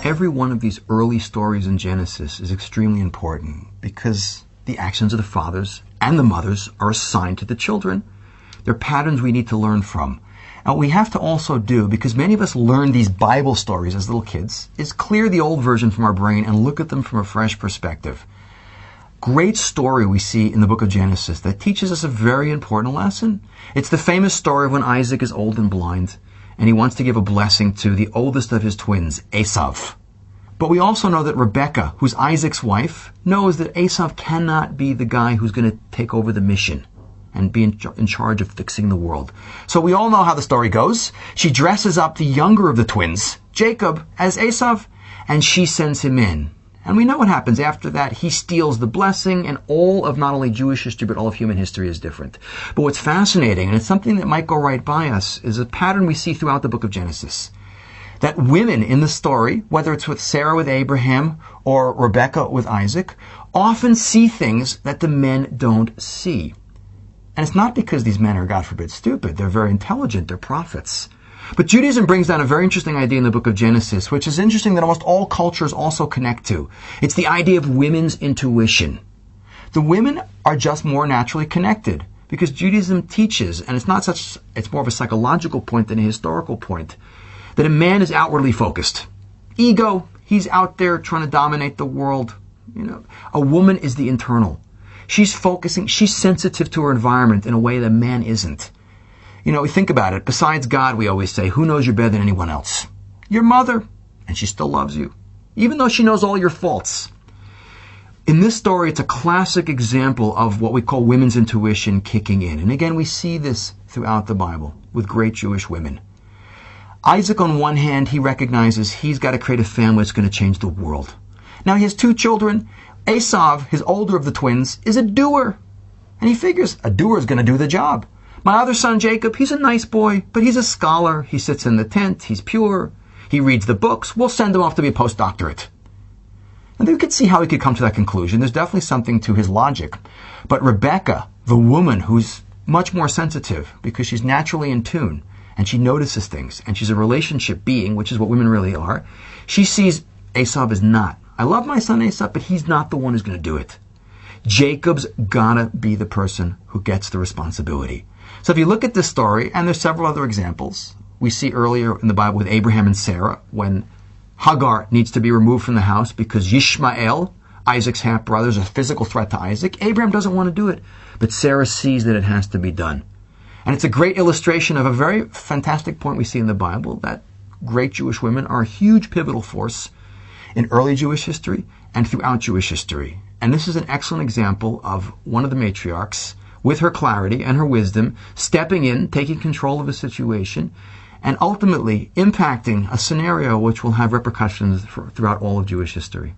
every one of these early stories in Genesis is extremely important because the actions of the fathers and the mothers are assigned to the children. They're patterns we need to learn from. And what we have to also do, because many of us learn these Bible stories as little kids, is clear the old version from our brain and look at them from a fresh perspective. Great story we see in the book of Genesis that teaches us a very important lesson. It's the famous story of when Isaac is old and blind, and he wants to give a blessing to the oldest of his twins, Esau. But we also know that Rebekah, who's Isaac's wife, knows that Esau cannot be the guy who's going to take over the mission and be in charge of fixing the world. So we all know how the story goes. She dresses up the younger of the twins, Jacob, as Esau, and she sends him in. And we know what happens after that. He steals the blessing, and all of not only Jewish history, but all of human history is different. But what's fascinating, and it's something that might go right by us, is a pattern we see throughout the book of Genesis. That women in the story, whether it's with Sarah with Abraham or Rebekah with Isaac, often see things that the men don't see. And it's not because these men are, God forbid, stupid. They're very intelligent. They're prophets. But Judaism brings down a very interesting idea in the book of Genesis, which is interesting that almost all cultures also connect to. It's the idea of women's intuition. The women are just more naturally connected because Judaism teaches, and it's more of a psychological point than a historical point, that a man is outwardly focused. Ego, he's out there trying to dominate the world. A woman is the internal. She's focusing, she's sensitive to her environment in a way that a man isn't. We think about it. Besides God, we always say, who knows you better than anyone else? Your mother. And she still loves you, even though she knows all your faults. In this story, it's a classic example of what we call women's intuition kicking in. And again, we see this throughout the Bible with great Jewish women. Isaac, on one hand, he recognizes he's got to create a family that's going to change the world. Now, he has two children. Esau, his older of the twins, is a doer. And he figures a doer is going to do the job. My other son, Jacob, he's a nice boy, but he's a scholar. He sits in the tent. He's pure. He reads the books. We'll send him off to be a postdoctorate. And we could see how he could come to that conclusion. There's definitely something to his logic. But Rebekah, the woman who's much more sensitive because she's naturally in tune and she notices things and she's a relationship being, which is what women really are, she sees Esau as not. I love my son Esau, but he's not the one who's going to do it. Jacob's gotta be the person who gets the responsibility. So if you look at this story, and there's several other examples, we see earlier in the Bible with Abraham and Sarah, when Hagar needs to be removed from the house because Yishmael, Isaac's half-brother, is a physical threat to Isaac. Abraham doesn't want to do it, but Sarah sees that it has to be done. And it's a great illustration of a very fantastic point we see in the Bible, that great Jewish women are a huge pivotal force in early Jewish history and throughout Jewish history. And this is an excellent example of one of the matriarchs, with her clarity and her wisdom, stepping in, taking control of a situation, and ultimately impacting a scenario which will have repercussions throughout all of Jewish history.